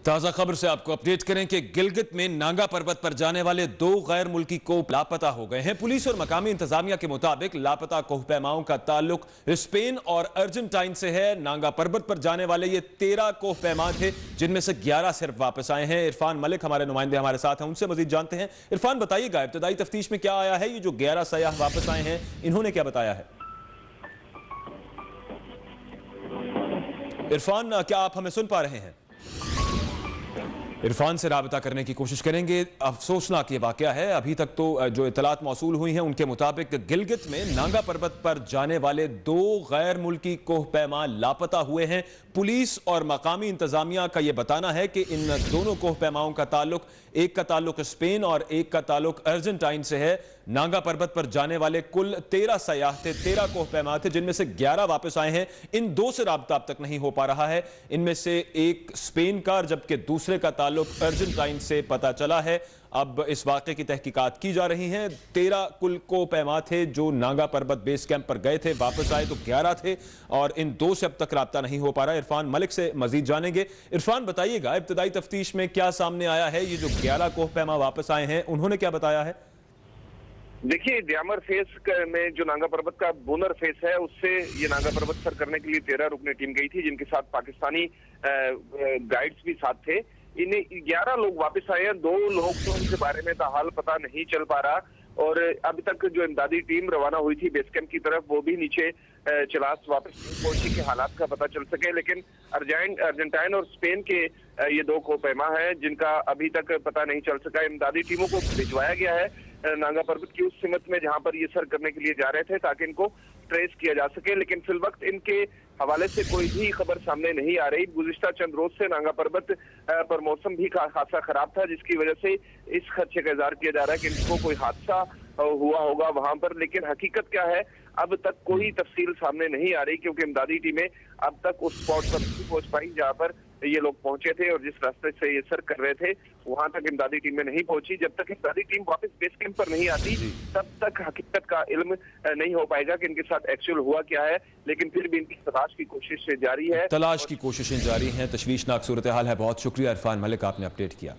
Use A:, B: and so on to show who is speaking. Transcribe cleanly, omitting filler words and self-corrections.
A: ताजा खबर से आपको अपडेट करें कि गिलगित में नांगा पर्वत पर जाने वाले 2 गैर मुल्की कोह लापता हो गए हैं। पुलिस और मकामी इंतजामिया के मुताबिक लापता कोहपैमाओं का ताल्लुक स्पेन और अर्जेंटाइन से है। नांगा पर्वत पर जाने वाले ये 13 कोहपैमा थे, जिनमें से 11 सिर्फ वापस आए हैं। इरफान मलिक हमारे नुमाइंदे हमारे साथ हैं, उनसे मजीद जानते हैं। इरफान, बताइएगा इब्तदाई तफ्तीश में क्या आया है? ये जो 11 सयाह वापस आए हैं, इन्होंने क्या बताया है? इरफान, क्या आप हमें सुन पा रहे हैं? इरफान से राबता करने की कोशिश करेंगे। अफसोसनाक ये वाकया है। अभी तक तो जो इतलात मौसूल हुई हैं उनके मुताबिक गिलगित में नांगा पर्वत पर जाने वाले 2 गैर मुल्की कोहपैमा लापता हुए हैं। पुलिस और मकामी इंतजामिया का यह बताना है कि इन दोनों कोहपैमाओं का ताल्लुक, एक का ताल्लुक स्पेन और एक का ताल्लुक अर्जेंटाइन से है। नांगा पर्वत पर जाने वाले कुल 13 सयाह थे, 13 कोहपैमा थे, जिनमें से 11 वापस आए हैं। इन 2 से राबता अब तक नहीं हो पा रहा है। इनमें से एक स्पेन का जबकि दूसरे का ताल्लुक अर्जेंटाइन से पता चला है। अब इस वाक़े की तहकीकात की जा रही हैं। 13 कुल कोहपैमा थे जो नांगा पर्वत बेस कैंप पर गए थे, वापस आए तो 11 थे और इन 2 से अब तक राब्ता नहीं हो पा रहा है। इरफान मलिक से मजीद जानेंगे। इरफान, बताइएगा इब्तदाई तफ्तीश में क्या सामने आया है? ये जो 11 कोहपैमा वापस आए हैं, उन्होंने क्या बताया है?
B: देखिए, ड्यामर फेस में जो नांगा पर्वत का बोनर फेस है, उससे ये नांगा पर्वत सर करने के लिए 13 रुकने टीम गई थी, जिनके साथ पाकिस्तानी गाइड्स भी साथ थे। इन्हें 11 लोग वापस आए हैं। 2 लोग तो उनके बारे में ताहाल पता नहीं चल पा रहा और अभी तक जो इमदादी टीम रवाना हुई थी बेस कैंप की तरफ, वो भी नीचे चलास वापस पहुंची के हालात का पता चल सके। लेकिन अर्जेंटाइन और स्पेन के ये 2 कोहपैमा हैं जिनका अभी तक पता नहीं चल सका। इमदादी टीमों को भिजवाया गया है नांगा पर्वत की उस सिमत में जहां पर ये सर करने के लिए जा रहे थे, ताकि इनको ट्रेस किया जा सके। लेकिन फिल वक्त इनके हवाले से कोई भी खबर सामने नहीं आ रही। गुज़िश्ता चंद रोज से नांगा पर्वत पर मौसम भी खासा खराब था, जिसकी वजह से इस खदशे का इज़हार किया जा रहा है कि इनको कोई हादसा हुआ होगा वहां पर। लेकिन हकीकत क्या है, अब तक कोई तफसील सामने नहीं आ रही, क्योंकि इमदादी टीमें अब तक उस स्पॉट पर नहीं पहुंच पाई जहां पर ये लोग पहुंचे थे और जिस रास्ते से ये सर कर रहे थे, वहां तक इमदादी टीमें नहीं पहुंची। जब तक इमदादी टीम वापस बेस कैंप पर नहीं आती, तब तक हकीकत का इल्म नहीं हो पाएगा कि इनके साथ एक्चुअल हुआ क्या है। लेकिन फिर भी इनकी तलाश की कोशिश जारी है।
A: तलाश की कोशिशें जारी हैं। तशवीशनाक सूरत हाल है। बहुत शुक्रिया इरफान मलिक, आपने अपडेट किया।